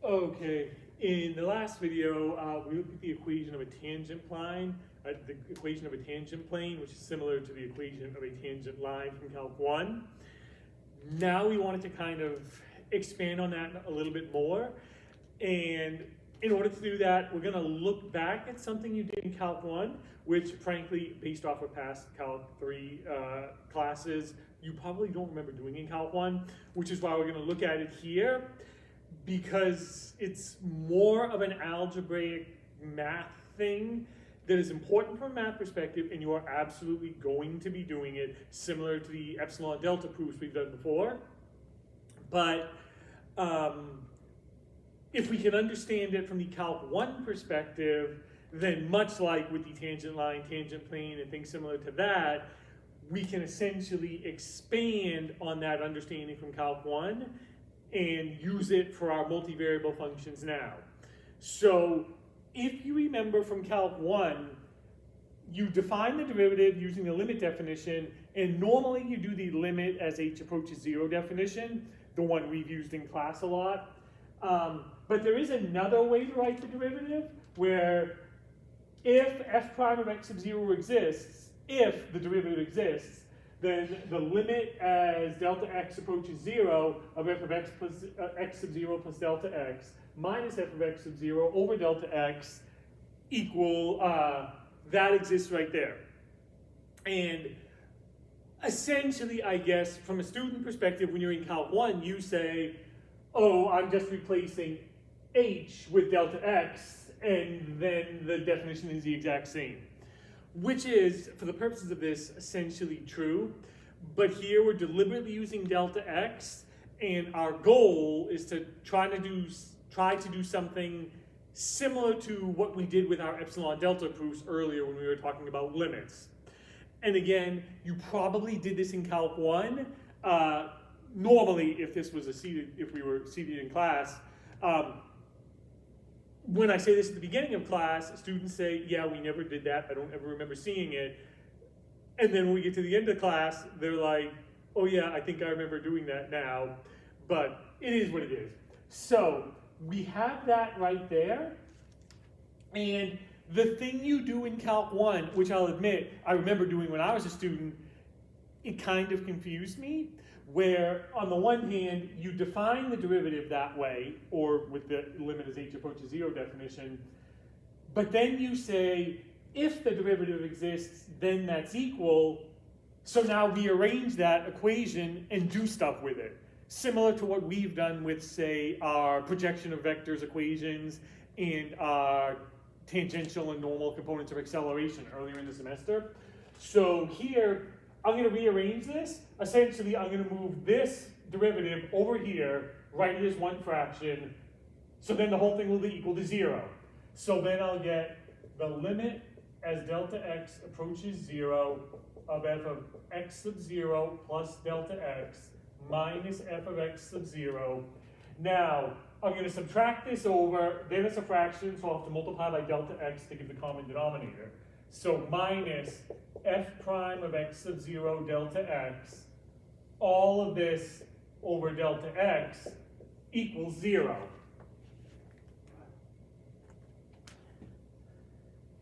Okay, in the last video, we looked at the equation of a tangent line, which is similar to the equation of a tangent line from Calc 1. Now we wanted to kind of expand on that a little bit more. And in order to do that, we're going to look back at something you did in Calc 1, which frankly, based off of past Calc 3 classes, you probably don't remember doing in Calc 1, which is why we're going to look at it here, because it's more of an algebraic math thing that is important from a math perspective, and you are absolutely going to be doing it similar to the epsilon delta proofs we've done before. But if we can understand it from the Calc 1 perspective, then much like with the tangent line, tangent plane, and things similar to that, we can essentially expand on that understanding from Calc 1 and use it for our multivariable functions now. So if you remember from Calc 1, you define the derivative using the limit definition, and normally you do the limit as h approaches 0 definition, the one we've used in class a lot. But there is another way to write the derivative, where if f prime of x sub 0 exists, if the derivative exists, then the limit as delta x approaches 0 of f of x plus x sub 0 plus delta x minus f of x sub 0 over delta x equal, that exists right there. And essentially, I guess, from a student perspective, when you're in Calc 1, you say, oh, I'm just replacing h with delta x, and then the definition is the exact same. Which is, for the purposes of this, essentially true. But here we're deliberately using delta x, and our goal is to try to do something similar to what we did with our epsilon delta proofs earlier when we were talking about limits. And again, you probably did this in Calc 1. Normally, if we were seated in class, when I say this at the beginning of class, students say, yeah, we never did that. I don't ever remember seeing it. And then when we get to the end of class, they're like, oh yeah, I think I remember doing that now. But it is what it is. So we have that right there. And the thing you do in Calc 1, which I'll admit, I remember doing when I was a student, it kind of confused me. Where on the one hand, you define the derivative that way, or with the limit as h approaches 0 definition, but then you say, if the derivative exists, then that's equal. So now we arrange that equation and do stuff with it. Similar to what we've done with, say, our projection of vectors equations and our tangential and normal components of acceleration earlier in the semester. So here, I'm going to rearrange this. Essentially, I'm going to move this derivative over here, write it as one fraction, so then the whole thing will be equal to 0. So then I'll get the limit as delta x approaches 0 of f of x sub 0 plus delta x minus f of x sub 0. Now, I'm going to subtract this over, then it's a fraction, so I'll have to multiply by delta x to give the common denominator. So minus f prime of x sub 0 delta x, all of this over delta x equals 0.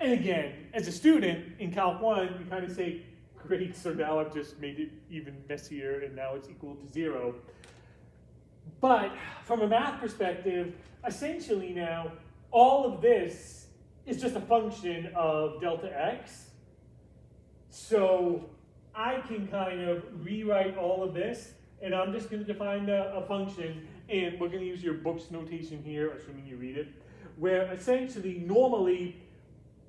And again, as a student in Calc 1, you kind of say, great, so now I've just made it even messier and now it's equal to 0. But from a math perspective, essentially now, all of this is just a function of delta x. So I can kind of rewrite all of this, and I'm just going to define a function, and we're going to use your book's notation here, assuming you read it, where essentially, normally,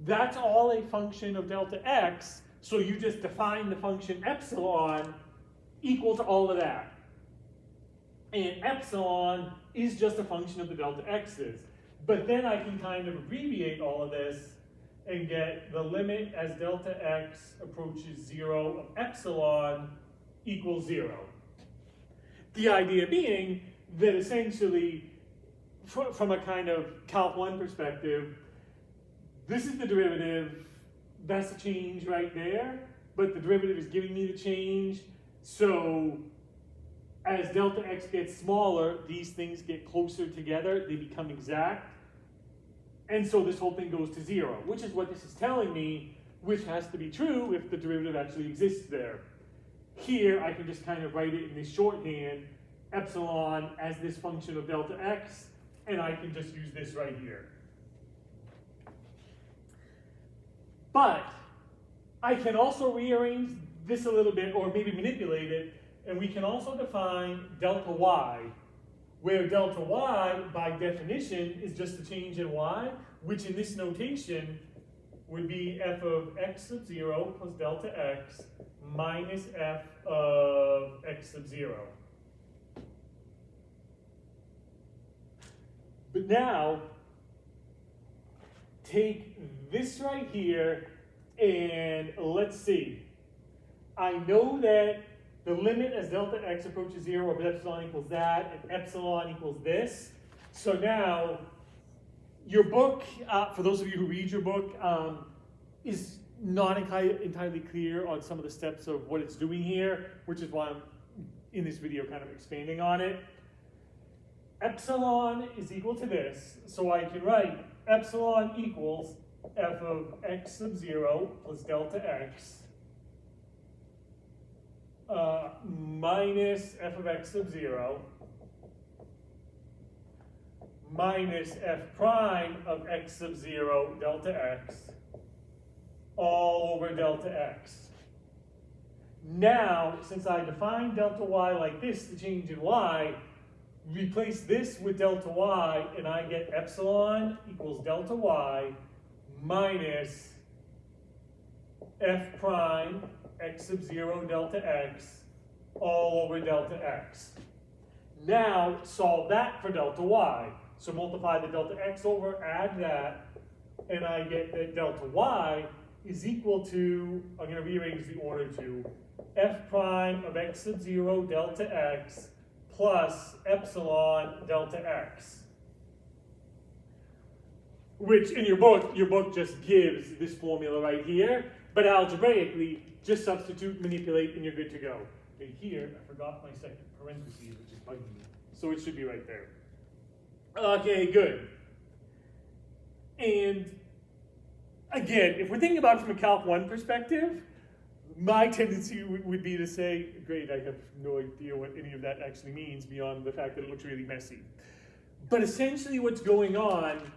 that's all a function of delta x, so you just define the function epsilon equal to all of that. And epsilon is just a function of the delta x's. But then I can kind of abbreviate all of this and get the limit as delta x approaches 0 of epsilon equals 0. The idea being that essentially, from a kind of Calc 1 perspective, this is the derivative, that's the change right there, but the derivative is giving me the change, so as delta x gets smaller, these things get closer together, they become exact. And so this whole thing goes to 0, which is what this is telling me, which has to be true if the derivative actually exists there. Here, I can just kind of write it in this shorthand, epsilon as this function of delta x, and I can just use this right here. But I can also rearrange this a little bit, or maybe manipulate it, and we can also define delta y, where delta y, by definition, is just a change in y, which in this notation would be f of x sub 0 plus delta x minus f of x sub 0. But now, take this right here, and let's see. I know that the limit as delta x approaches 0 of epsilon equals that, and epsilon equals this. So now, your book, for those of you who read your book, is not entirely clear on some of the steps of what it's doing here, which is why I'm in this video kind of expanding on it. Epsilon is equal to this, so I can write epsilon equals f of x sub 0 plus delta x minus f of x sub 0 minus f prime of x sub 0 delta x all over delta x. Now, since I define delta y like this, the change in y, replace this with delta y, and I get epsilon equals delta y minus f prime x sub 0 delta x all over delta x. Now, solve that for delta y. So multiply the delta x over, add that, and I get that delta y is equal to, I'm going to rearrange the order to f prime of x sub 0 delta x plus epsilon delta x. Which in your book just gives this formula right here, but algebraically, just substitute, manipulate, and you're good to go. Okay, here, I forgot my second parentheses, which is bugging me. So it should be right there. Okay, good. And again, if we're thinking about it from a Calc 1 perspective, my tendency would be to say, great, I have no idea what any of that actually means beyond the fact that it looks really messy. But essentially what's going on,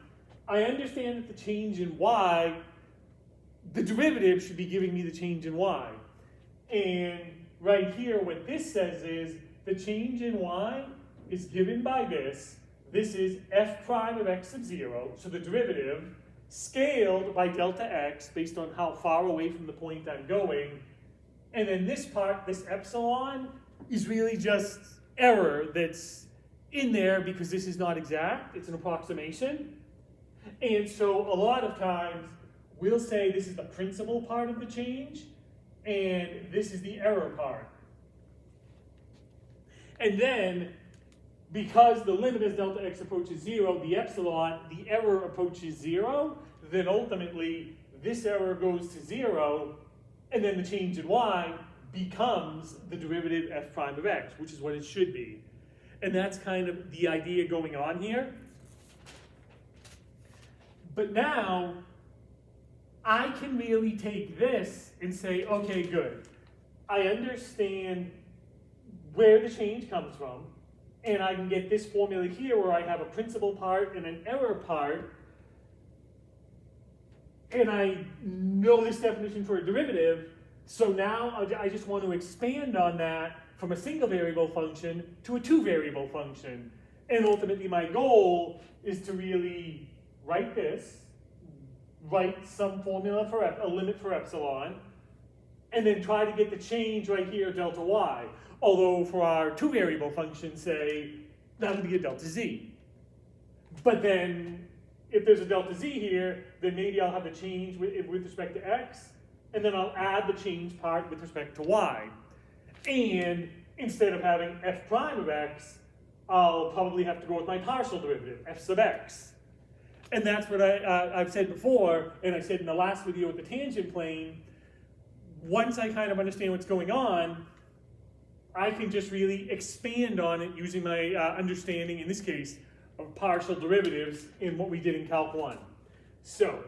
I understand that the change in y, the derivative should be giving me the change in y. And right here, what this says is the change in y is given by this. This is f prime of x sub 0, so the derivative, scaled by delta x based on how far away from the point I'm going. And then this part, this epsilon, is really just error that's in there because this is not exact. It's an approximation. And so a lot of times we'll say this is the principal part of the change and this is the error part. And then because the limit as delta x approaches 0, the epsilon, the error approaches 0, then ultimately this error goes to 0, and then the change in y becomes the derivative f prime of x, which is what it should be. And that's kind of the idea going on here. But now, I can really take this and say, okay, good. I understand where the change comes from, and I can get this formula here where I have a principal part and an error part, and I know this definition for a derivative, so now I just want to expand on that from a single variable function to a two variable function. And ultimately my goal is to really write this, write some formula for a limit for epsilon, and then try to get the change right here, delta y. Although for our two variable function, say, that'll be a delta z. But then if there's a delta z here, then maybe I'll have the change with respect to x, and then I'll add the change part with respect to y. And instead of having f prime of x, I'll probably have to go with my partial derivative, f sub x. And that's what I've said before, and I said in the last video with the tangent plane, once I kind of understand what's going on, I can just really expand on it using my understanding, in this case, of partial derivatives in what we did in Calc 1. So,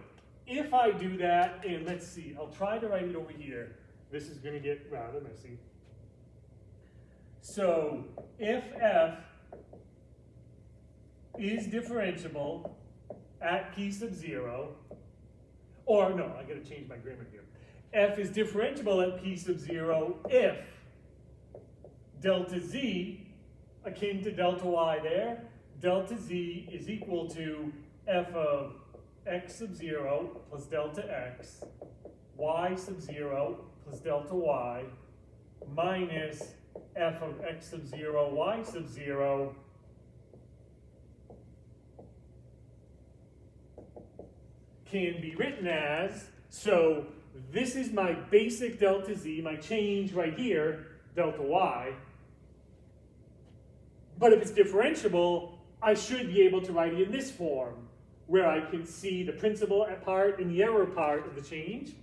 if I do that, and let's see, I'll try to write it over here. This is going to get rather messy. So, if f is differentiable at p sub 0, or no, I got to change my grammar here. F is differentiable at p sub 0 if delta z, akin to delta y there, delta z is equal to f of x sub 0 plus delta x, y sub 0 plus delta y, minus f of x sub 0, y sub 0, can be written as, so this is my basic delta z, my change right here, delta y. But if it's differentiable, I should be able to write it in this form, where I can see the principal part and the error part of the change.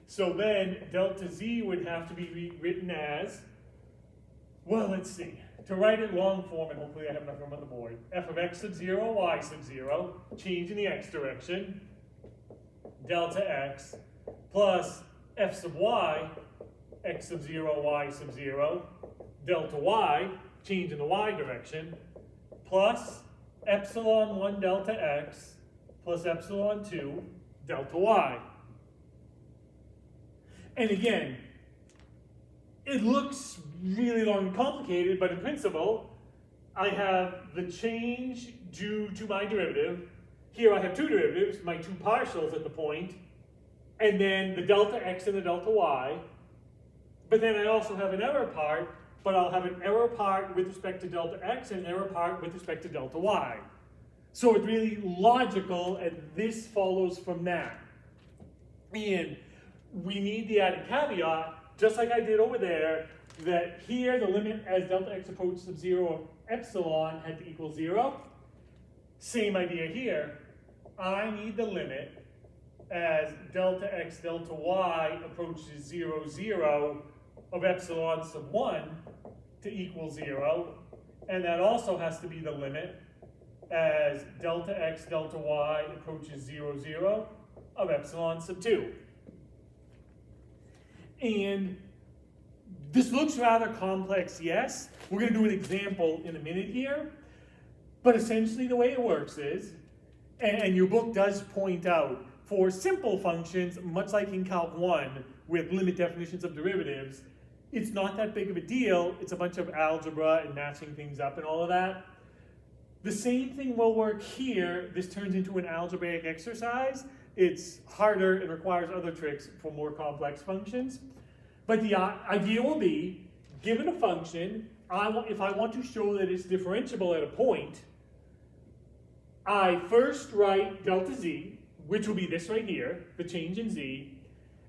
So then delta z would have to be written as, well, let's see. To write it long form, and hopefully I have enough room on the board, f of x sub 0, y sub 0, change in the x direction, delta x, plus f sub y, x sub 0, y sub 0, delta y, change in the y direction, plus epsilon 1 delta x, plus epsilon 2 delta y. And again, it looks really long and complicated, but in principle, I have the change due to my derivative. Here I have two derivatives, my two partials at the point, and then the delta x and the delta y. But then I also have an error part, but I'll have an error part with respect to delta x and an error part with respect to delta y. So it's really logical, and this follows from that. And we need the added caveat, just like I did over there, that here the limit as delta x approaches sub 0 of epsilon had to equal 0. Same idea here. I need the limit as delta x delta y approaches 0, 0 of epsilon sub 1 to equal 0. And that also has to be the limit as delta x delta y approaches 0, 0 of epsilon sub 2. And this looks rather complex, yes. We're going to do an example in a minute here. But essentially the way it works is, and your book does point out, for simple functions, much like in Calc 1 with limit definitions of derivatives, it's not that big of a deal. It's a bunch of algebra and matching things up and all of that. The same thing will work here. This turns into an algebraic exercise. It's harder and requires other tricks for more complex functions. But the idea will be, given a function, if I want to show that it's differentiable at a point, I first write delta z, which will be this right here, the change in z,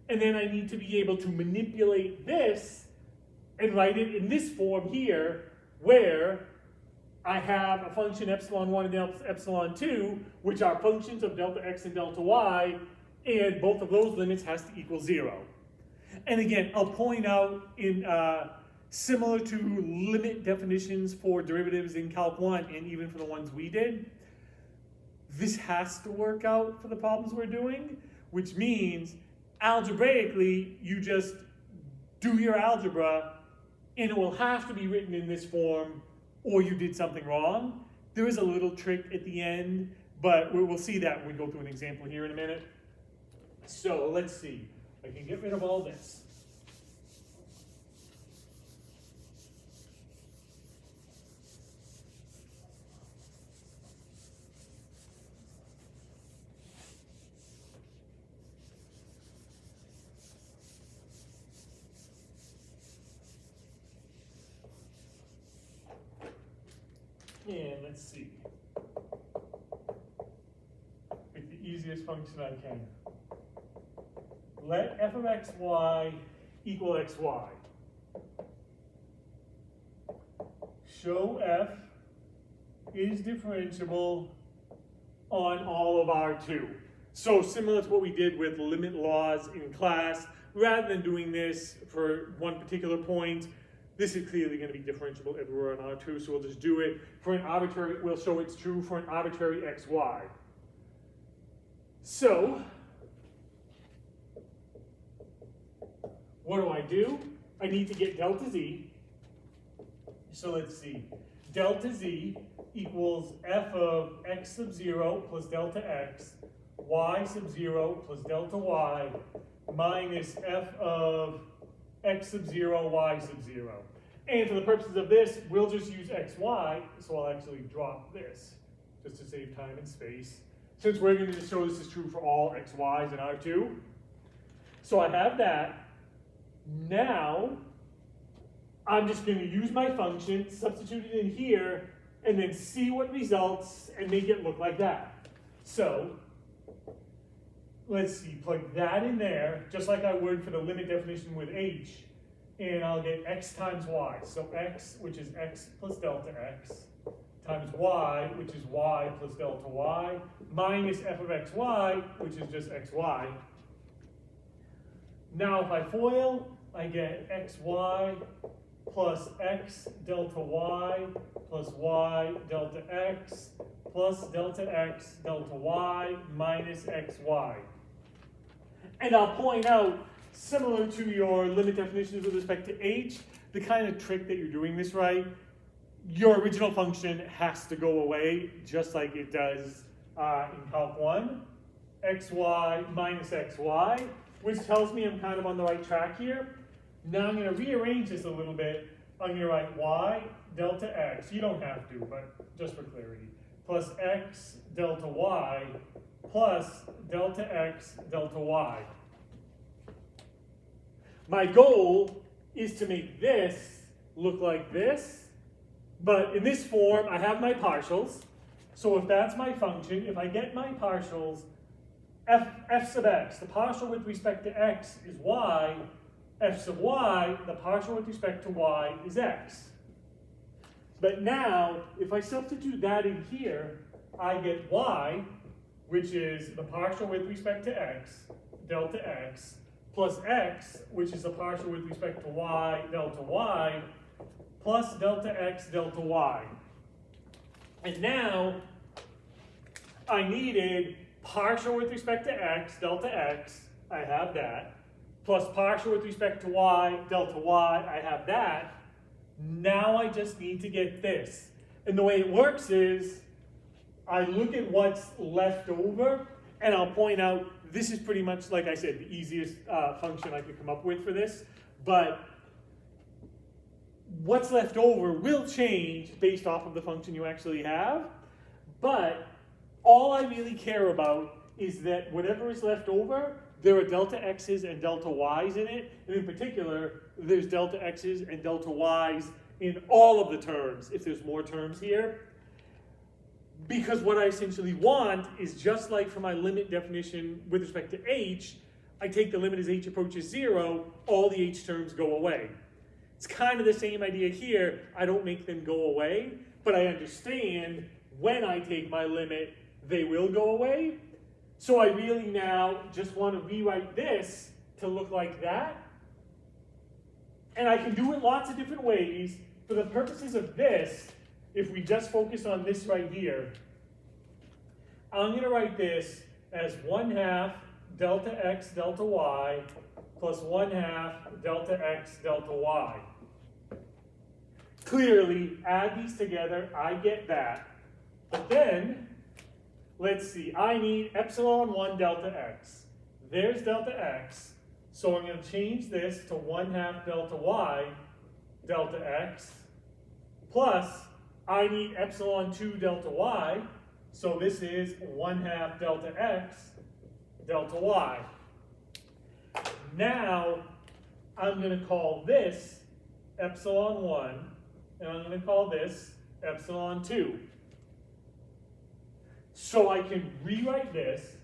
and then I need to be able to manipulate this and write it in this form here, where I have a function epsilon 1 and epsilon 2, which are functions of delta x and delta y, and both of those limits has to equal 0. And again, I'll point out in similar to limit definitions for derivatives in Calc 1 and even for the ones we did, this has to work out for the problems we're doing, which means algebraically, you just do your algebra and it will have to be written in this form or you did something wrong. There is a little trick at the end, but we'll see that when we go through an example here in a minute. So let's see. I can get rid of all this. And let's see. Pick the easiest function I can. Let f of xy equal xy. Show f is differentiable on all of R2. So similar to what we did with limit laws in class, rather than doing this for one particular point, this is clearly going to be differentiable everywhere on R2, so we'll just do it for an arbitrary, we'll show it's true for an arbitrary xy. So, what do? I need to get delta z. So let's see. Delta z equals f of x sub 0 plus delta x, y sub 0 plus delta y, minus f of x sub 0, y sub 0. And for the purposes of this, we'll just use xy, so I'll actually drop this, just to save time and space, since we're going to show this is true for all xy's in R2. So I have that. Now, I'm just going to use my function, substitute it in here, and then see what results and make it look like that. So, let's see, plug that in there, just like I would for the limit definition with h, and I'll get x times y. So x, which is x plus delta x, times y, which is y plus delta y, minus f of xy, which is just xy. Now if I FOIL, I get xy plus x delta y plus y delta x plus delta x delta y minus xy. And I'll point out, similar to your limit definitions with respect to h, the kind of trick that you're doing this right, your original function has to go away, just like it does in Calc 1, xy minus xy, which tells me I'm kind of on the right track here. Now I'm going to rearrange this a little bit. I'm going to write y delta x, you don't have to, but just for clarity, plus x delta y plus delta x delta y. My goal is to make this look like this, but in this form I have my partials. So if that's my function, if I get my partials, f sub x, the partial with respect to x is y, f sub y, the partial with respect to y is x. But now, if I substitute that in here, I get y, which is the partial with respect to x, delta x, plus x, which is the partial with respect to y, delta y, plus delta x, delta y. And now, I needed partial with respect to x, delta x, I have that, plus partial with respect to y, delta y, I have that. Now I just need to get this. And the way it works is, I look at what's left over, and I'll point out, this is pretty much, like I said, the easiest function I could come up with for this, but what's left over will change based off of the function you actually have, but all I really care about is that whatever is left over, there are delta x's and delta y's in it, and in particular, there's delta x's and delta y's in all of the terms, if there's more terms here. Because what I essentially want is just like for my limit definition with respect to h, I take the limit as h approaches 0, all the h terms go away. It's kind of the same idea here. I don't make them go away, but I understand when I take my limit, they will go away. So I really now just want to rewrite this to look like that. And I can do it lots of different ways. For the purposes of this, if we just focus on this right here, I'm going to write this as 1/2 delta x delta y plus 1/2 delta x delta y. Clearly, add these together, I get that. But then, let's see, I need epsilon 1 delta x. There's delta x, so I'm going to change this to 1/2 delta y delta x, plus I need epsilon 2 delta y, so this is 1/2 delta x delta y. Now, I'm going to call this epsilon 1, and I'm going to call this epsilon 2. So I can rewrite this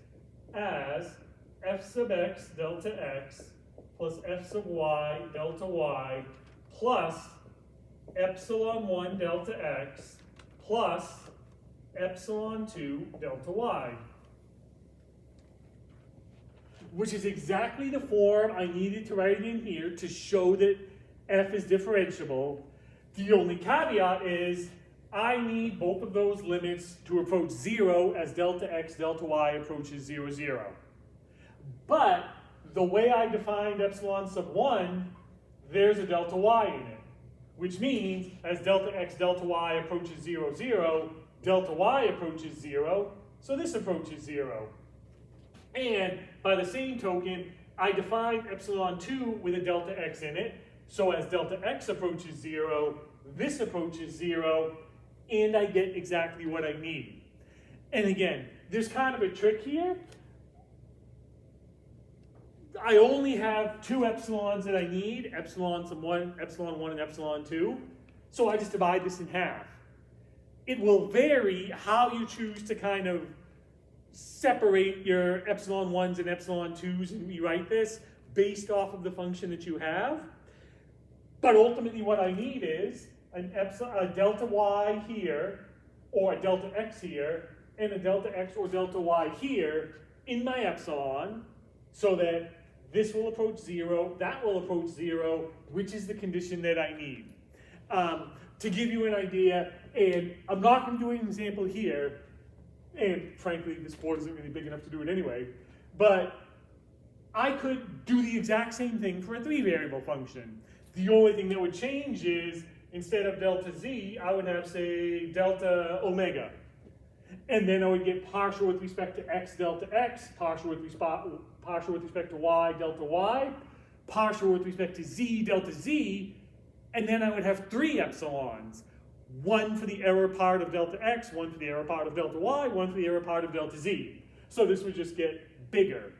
as f sub x delta x plus f sub y delta y plus epsilon 1 delta x plus epsilon 2 delta y. Which is exactly the form I needed to write it in here to show that f is differentiable. The only caveat is I need both of those limits to approach 0 as delta x, delta y approaches 0, 0. But the way I defined epsilon sub 1, there's a delta y in it, which means as delta x, delta y approaches 0, 0, delta y approaches 0, so this approaches 0. And by the same token, I defined epsilon 2 with a delta x in it, so as delta x approaches 0, this approaches 0, and I get exactly what I need. And again, there's kind of a trick here. I only have two epsilons that I need, epsilon 1, and epsilon 2. So I just divide this in half. It will vary how you choose to kind of separate your epsilon 1s and epsilon 2s and rewrite this based off of the function that you have. But ultimately what I need is a delta y here, or a delta x here, and a delta x or delta y here in my epsilon, so that this will approach 0, that will approach 0, which is the condition that I need. To give you an idea, and I'm not going to do an example here, and frankly, this board isn't really big enough to do it anyway, but I could do the exact same thing for a 3-variable function. The only thing that would change is, instead of delta z, I would have, say, delta omega. And then I would get partial with respect to x, delta x, partial with respect to y, delta y, partial with respect to z, delta z, and then I would have 3 epsilons. One for the error part of delta x, one for the error part of delta y, one for the error part of delta z. So this would just get bigger.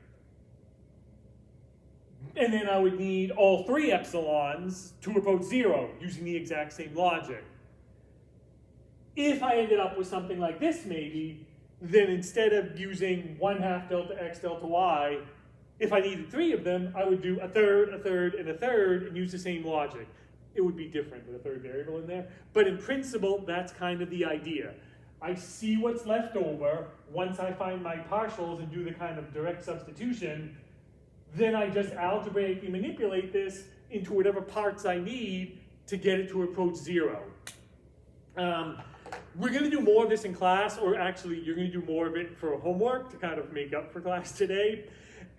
And then I would need all 3 epsilons to approach 0 using the exact same logic. If I ended up with something like this maybe, then instead of using 1/2 delta x, delta y, if I needed 3 of them, I would do a third, a third, and a third and use the same logic. It would be different with a 3rd variable in there, but in principle, that's kind of the idea. I see what's left over. Once I find my partials and do the kind of direct substitution, then I just algebraically manipulate this into whatever parts I need to get it to approach 0. We're going to do more of this in class, or actually you're going to do more of it for homework to kind of make up for class today.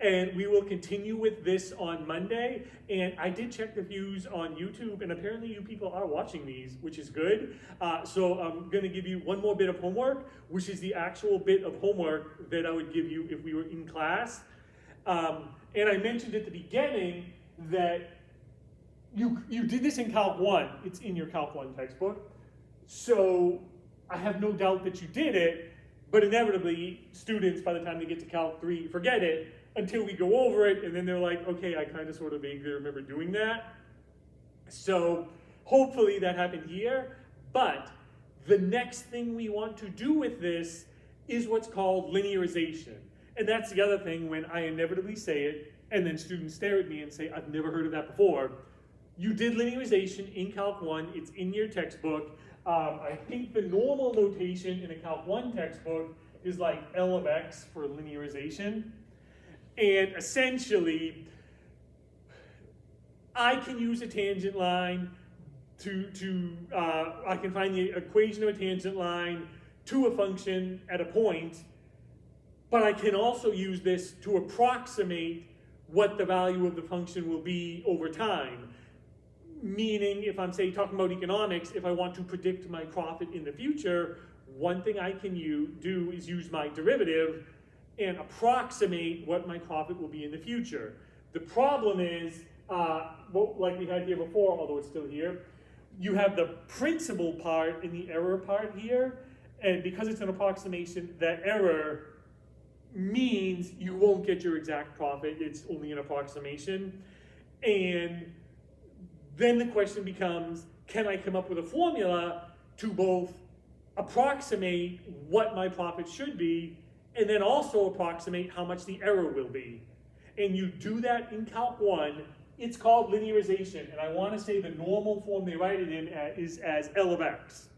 And we will continue with this on Monday. And I did check the views on YouTube, and apparently you people are watching these, which is good. So I'm going to give you one more bit of homework, which is the actual bit of homework that I would give you if we were in class. And I mentioned at the beginning that you did this in Calc 1. It's in your Calc 1 textbook. So I have no doubt that you did it, but inevitably students, by the time they get to Calc 3, forget it until we go over it, and then they're like, okay, I kind of sort of vaguely remember doing that. So hopefully that happened here, but the next thing we want to do with this is what's called linearization. And that's the other thing when I inevitably say it, and then students stare at me and say, I've never heard of that before. You did linearization in Calc 1, it's in your textbook. I think the normal notation in a Calc 1 textbook is like L of x for linearization. And essentially, I can use a tangent line I can find the equation of a tangent line to a function at a point, but I can also use this to approximate what the value of the function will be over time. Meaning, if I'm, say, talking about economics, if I want to predict my profit in the future, one thing I can do is use my derivative and approximate what my profit will be in the future. The problem is, like we had here before, although it's still here, you have the principal part and the error part here, and because it's an approximation, that error means you won't get your exact profit, it's only an approximation. And then the question becomes, can I come up with a formula to both approximate what my profit should be, and then also approximate how much the error will be? And you do that in Calc 1. It's called linearization, and I want to say the normal form they write it in is as L of x.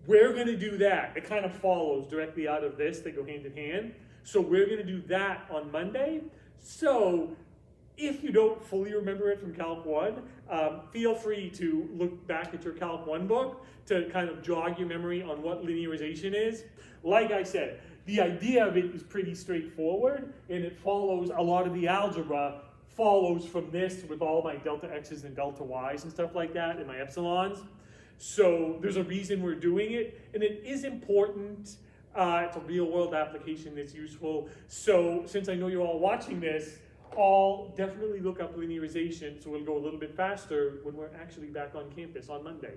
We're going to do that. It kind of follows directly out of this. They go hand in hand. So we're going to do that on Monday. So If you don't fully remember it from Calc 1, feel free to look back at your Calc 1 book to kind of jog your memory on what linearization is. Like I said, the idea of it is pretty straightforward, and it follows a lot of the algebra follows from this with all my delta x's and delta y's and stuff like that, and my epsilons. So there's a reason we're doing it, and it is important. It's a real world application that's useful. So since I know you're all watching this, I'll definitely look up linearization so we'll go a little bit faster when we're actually back on campus on Monday.